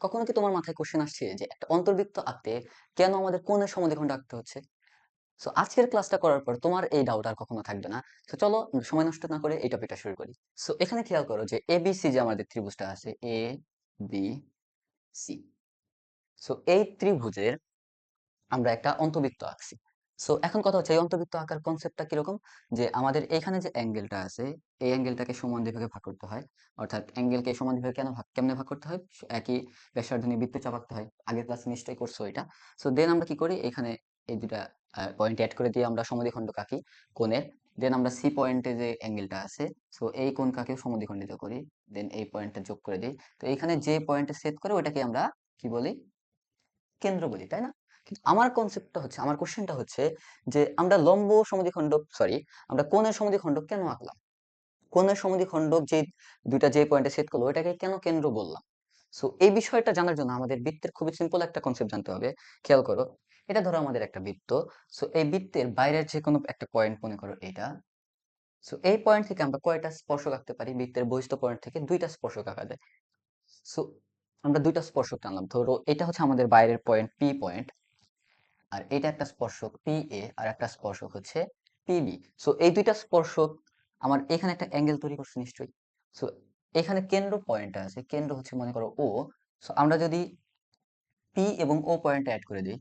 কখনো কি তোমার মাথায় কোশ্চেন আসছে যে একটা অন্তর্বৃত্ত আঁকতে কেন আমাদের কোণের সমদ্বিখণ্ড আঁকতে হচ্ছে? সো আজকের ক্লাসটা করার পর তোমার এই ডাউট আর কখনো থাকবে না। সো চলো সময় নষ্ট না করে এই টপিকটা শুরু করি। সো এখানে খেয়াল করো যে এবিসি যে আমাদের ত্রিভুজটা আছে, এ বি সি। সো এই ত্রিভুজের আমরা একটা অন্তর্বৃত্ত আঁকছি। সো এখন কথা হচ্ছে এই অন্তর্বৃত্ত আঁকার কনসেপ্টটা কিরকম, যে আমাদের এখানে যে অ্যাঙ্গেলটা আছে এই অ্যাঙ্গেলটাকে সমান দুই ভাগে ভাগ করতে হয়। অর্থাৎ অ্যাঙ্গেলকে সমান দুই ভাগে কেমনে ভাগ করতে হয়, একই ব্যাসার্ধ নিয়ে বৃত্ত চাপাতে হয়। আগের ক্লাসে নিশ্চয়ই করছো এটা। সো দেন আমরা কি করি, এখানে এই দুটা পয়েন্ট অ্যাড করে দিয়ে আমরা সমদ্বিখণ্ডক আঁকি কোণের। দেন আমরা সি পয়েন্টে যে অ্যাঙ্গেলটা আছে, সো এই কোণটাকেও সমদ্বিখণ্ডিত করি। দেন এই পয়েন্টটা যোগ করে দিই। তো এইখানে যে পয়েন্টে সেট করে ওটাকে আমরা কি বলি, কেন্দ্র বলি, তাই না? কিন্তু আমার কনসেপ্টটা হচ্ছে, আমার কোশ্চেনটা হচ্ছে যে আমরা লম্ব সমদ্বিখণ্ডক, সরি, আমরা কোণের সমদ্বিখণ্ডক কেন আঁকলাম? কোণের সমদ্বিখণ্ডক যে দুইটা যে পয়েন্টে সেট করলো ওইটাকে কেন কেন্দ্র বললাম? সো এই বিষয়টা জানার জন্য আমাদের বৃত্তের খুবই সিম্পল একটা কনসেপ্ট জানতে হবে। খেয়াল করো, এটা ধরো আমাদের একটা বৃত্ত। সো এই বৃত্তের বাইরের যে কোনো একটা পয়েন্ট মনে করো এটা। সো এই পয়েন্ট থেকে আমরা কয়টা স্পর্শক আঁকতে পারি? বৃত্তের বহিস্থ পয়েন্ট থেকে দুইটা স্পর্শক আঁকা যায়। সো আমরা দুইটা স্পর্শক টানলাম, ধরো এটা হচ্ছে আমাদের বাইরের পয়েন্ট পি পয়েন্ট, আর এটা একটা স্পর্শক পি এ, আর একটা স্পর্শক হচ্ছে পিবি। সো এই দুইটা স্পর্শক আমার এখানে একটা অ্যাঙ্গেল তৈরি করছে নিশ্চয়ই। সো এখানে কেন্দ্র পয়েন্ট আছে, কেন্দ্র হচ্ছে মনে করো ও। সো আমরা যদি পি এবং ও পয়েন্ট অ্যাড করে দিই,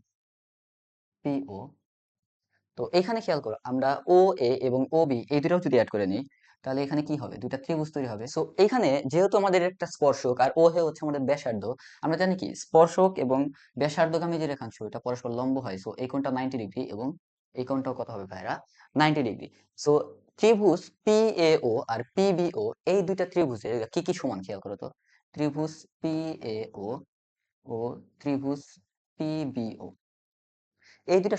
পি ও, তো এখানে খেয়াল করো আমরা ও এ এবং ও বি এই দুটাও যদি অ্যাড করে নিই, তাহলে এখানে কি হবে, দুটা ত্রিভুজ তৈরি হবে। সো এখানে যেহেতু আমাদের একটা স্পর্শক আর ও হে হচ্ছে আমাদের ব্যাসার্ধ, আমরা জানি কি স্পর্শক এবং ব্যাসার্ধগামী যে রেখাংশ এটা পরস্পর লম্ব হয়। সো এই কোণটা 90 ডিগ্রি এবং এই কোণটাও কত হবে ভাইরা, 90 ডিগ্রি। সো ত্রিভুজ পি এ ও আর পি বি ও, এই দুইটা ত্রিভুজের কি কি সমান খেয়াল করো তো। ত্রিভুজ পি এ ও ও ত্রিভুজ পি বি ও, এই দুটা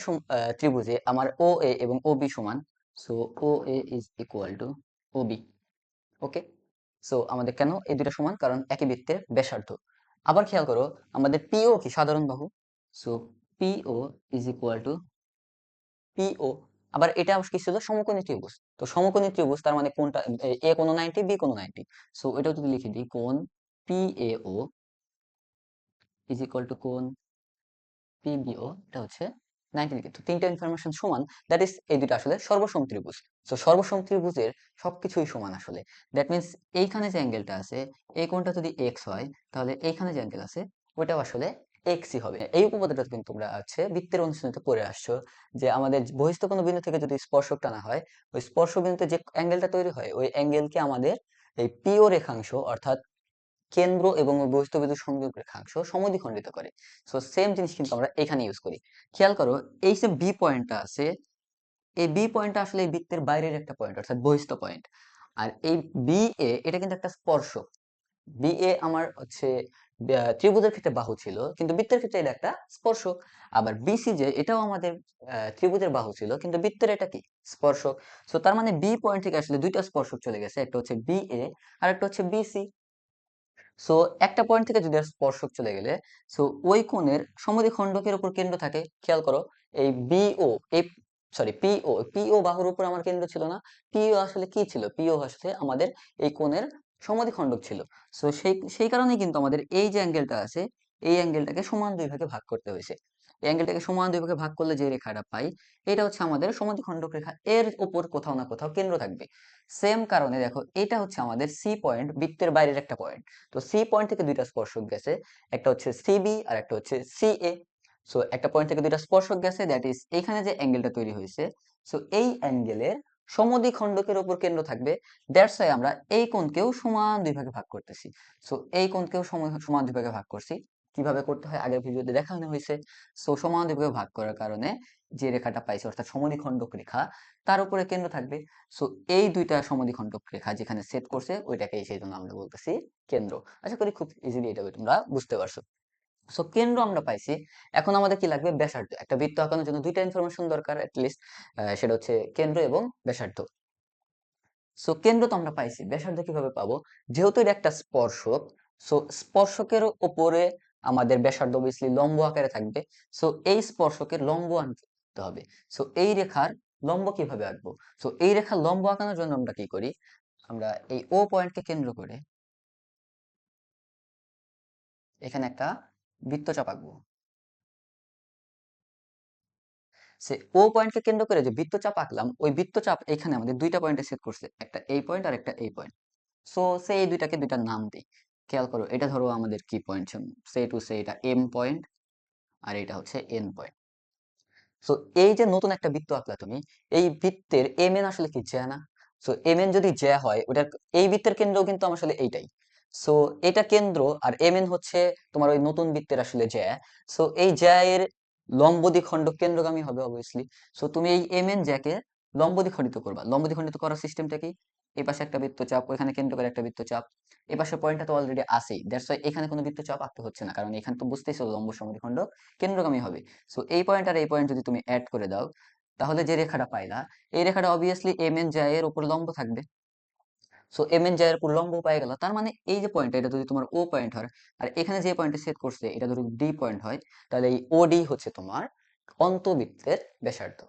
ত্রিভুজে আমার ও এ এবং ও বি সমান। So O A is equal to O B. Okay. So আমাদের কেন এই দুটা সমান, কারণ একই বৃত্তের ব্যাসার্ধ। আবার খেয়াল করো, আমাদের পিও কি সাধারণ বাহু। So PO is equal to PO. আবার এটা কি ছিল, সমকোণী ত্রিভুজ। তো সমকোণী ত্রিভুজ তার মানে কোনটা, এ কোণ 90, বি কোণ 90। সো এটাও যদি লিখে দিই, কোণ P A O is equal to কোণ পিবিও, এটা হচ্ছে 90 ডিগ্রি। তো তিনটা ইনফরমেশন সমান, দ্যাট ইজ এই দুটো আসলে সর্বসম ত্রিভুজ। তো সর্বসম ত্রিভুজের সবকিছুই সমান আসলে। দ্যাট মিন্স এইখানে যে অ্যাঙ্গেলটা আছে এই কোণটা যদি এক্স হয়, তাহলে এইখানে যে অ্যাঙ্গেল আছে ওইটাও আসলে এক্সই হবে। এই উপপাদ্যটা কিন্তু তোমরা আছে বৃত্তের অনুশীলনীতে পড়ে আসছো, যে আমাদের বহিস্থ কোনো বিন্দু থেকে যদি স্পর্শক টানা হয়, ওই স্পর্শ বিন্দুতে যে অ্যাঙ্গেলটা তৈরি হয় ওই অ্যাঙ্গেলকে আমাদের এই পিও রেখাংশ, অর্থাৎ কেন্দ্র এবং বহিঃস্থবিন্দুর সংযোগ রেখাংশ সমদ্বিখণ্ডিত করে। সো সেম জিনিস কিন্তু আমরা এখানে ইউজ করি। খেয়াল করো, এই যে বি পয়েন্টটা আছে, এই বি পয়েন্টটা আসলে এই বৃত্তের বাইরের একটা পয়েন্ট, অর্থাৎ বহিঃস্থ পয়েন্ট। আর এই বি এ এটা কিন্তু একটা স্পর্শক। বি এ আমার হচ্ছে ত্রিভুজের ক্ষেত্রে বাহু ছিল, কিন্তু বৃত্তের ক্ষেত্রে এটা একটা স্পর্শক। আবার বিসি যে এটাও আমাদের ত্রিভুজের বাহু ছিল, কিন্তু বৃত্তের এটা কি, স্পর্শক। সো তার মানে বি পয়েন্ট থেকে আসলে দুইটা স্পর্শক চলে গেছে, একটা হচ্ছে বি এ আর একটা হচ্ছে বিসি। সো একটা পয়েন্ট থেকে যদি আর স্পর্শক চলে গেলে, সো ওই কোণের সমদ্বিখণ্ডকের উপর কেন্দ্র থাকে। খেয়াল করো, এই বিও, এই সরি পিও, পিও বাহুর উপর আমার কেন্দ্র ছিল না। পিও আসলে কি ছিল, পিও আসলে আমাদের এই কোণের সমদ্বিখণ্ডক ছিল। সো সেই সেই কারণেই কিন্তু আমাদের এই যে অ্যাঙ্গেলটা আছে এই অ্যাঙ্গেলটাকে সমান দুই ভাগে ভাগ করতে হয়েছে। এই অ্যাঙ্গেলটাকে সমান দুই ভাগে ভাগ করলে যে রেখাটা পাই, এটা হচ্ছে আমাদের সমদ্বিখণ্ডক রেখা, এর উপর কোথাও না কোথাও কেন্দ্র থাকবে। সেম কারণে দেখো, এটা হচ্ছে আমাদের সি পয়েন্ট, বৃত্তের বাইরের একটা পয়েন্ট। তো সি পয়েন্ট থেকে দুইটা স্পর্শক গেছে, একটা হচ্ছে সিবি আর একটা হচ্ছে সিএ। সো একটা পয়েন্ট থেকে দুইটা স্পর্শক গেছে, দ্যাট ইজ এইখানে যে অ্যাঙ্গেলটা তৈরি হয়েছে, সো এই অ্যাঙ্গেলের সমদ্বিখণ্ডকের উপর কেন্দ্র থাকবে। দ্যাটস ওয়াই আমরা এই কোণকেও সমান দুই ভাগে ভাগ করতেছি। সো এই কোণকেও সমান দুই ভাগে ভাগ করছি। কিভাবে করতে হয় আগের ভিডিওতে দেখানো হয়েছে। সো সমান দুই ভাগে ভাগ করার কারণে যে রেখাটা পাইছে, অর্থাৎ সমদ্বিখণ্ডক রেখা, তার উপরে কেন্দ্র থাকবে। সো এই দুইটা সমদ্বিখণ্ডক রেখা যেখানে সেট করছে ওইটাকেই সেই জন্য আমরা বলতেছি কেন্দ্র। আশা করি খুব ইজিলি এটা তোমরা বুঝতে পারছো। সো কেন্দ্র আমরা পাইছি। এখন আমাদের কি লাগবে, ব্যাসার্ধ। একটা বৃত্ত আঁকানোর জন্য দুইটা ইনফরমেশন দরকার লিস্ট, সেটা হচ্ছে কেন্দ্র এবং ব্যাসার্ধ। সো কেন্দ্র তো আমরা পাইছি, ব্যাসার্ধ কিভাবে পাবো? যেহেতু এটা একটা স্পর্শক, সো স্পর্শকের উপরে আমাদের ব্যাসার্ধ অবভিয়াসলি লম্ব আকারে থাকবে। সো এই স্পর্শকের লম্ব আঁকতে হবে। সো এই রেখার লম্ব কিভাবে আঁকবো? সো এই রেখার লম্ব আঁকানোর জন্য আমরা কি করি, আমরা এই ও পয়েন্টকে কেন্দ্র করে এখানে একটা বৃত্তচাপ আঁকবো। সে ও পয়েন্টকে কেন্দ্র করে যে বৃত্তচাপ আঁকলাম, ওই বৃত্তচাপ এখানে আমাদের দুইটা পয়েন্টে সেট করছে, একটা এই পয়েন্ট আর একটা এই পয়েন্ট। সো সে এই দুইটাকে দুইটা নাম দিই। খেয়াল করো, এটা ধরো আমাদের কি পয়েন্ট, সে টু সে এটা এম পয়েন্ট আর এটা হচ্ছে এন পয়েন্ট। সো এই যে নতুন একটা বৃত্ত আঁকলা তুমি, এই বৃত্তের এম এন আসলে কি জ্যা না? সো এম এন যদি জ্যা হয়, ওটার এই বৃত্তের কেন্দ্র কিন্তু আমার আসলে এইটাই। সো এটা কেন্দ্র, আর এম এন হচ্ছে তোমার ওই নতুন বৃত্তের আসলে জ্যা। সো এই জ্যা এর লম্ব দ্বিখণ্ড কেন্দ্রগামী হবে অবভিয়াসলি। সো তুমি এই এম এন জ্যাকে লম্ব দ্বিখণ্ডিত করবা। লম্ব দ্বিখণ্ডিত করার সিস্টেমটা কি? এই পাশে একটা বৃত্তচাপ, ওইখানে কেন্দ্র করে একটা বৃত্তচাপ, এই পাশে পয়েন্টটা তো অলরেডি আছেই, দ্যাটস ওয়াই এখানে কোনো বৃত্তচাপ আঁকতে হচ্ছে না, কারণ এখানে তো বুঝতেইছো লম্ব সমদ্বিখণ্ড কেন্দ্রগামী হবে। সো এই পয়েন্ট আর এই পয়েন্ট যদি তুমি অ্যাড করে দাও, তাহলে যে রেখাটা পাইলা, এই রেখাটা অবভিয়াসলি এম এন জ্যা এর উপর লম্ব থাকবে। সো এম এন জ্যা এর উপর লম্ব পাই গেল, তার মানে এই যে পয়েন্টটা, এটা যদি তোমার ও পয়েন্ট হয়, আর এখানে যে পয়েন্টে সেট করছে এটা যদি ডি পয়েন্ট হয়, তাহলে এই ও ডি হচ্ছে তোমার অন্তবৃত্তের ব্যাসার্ধ।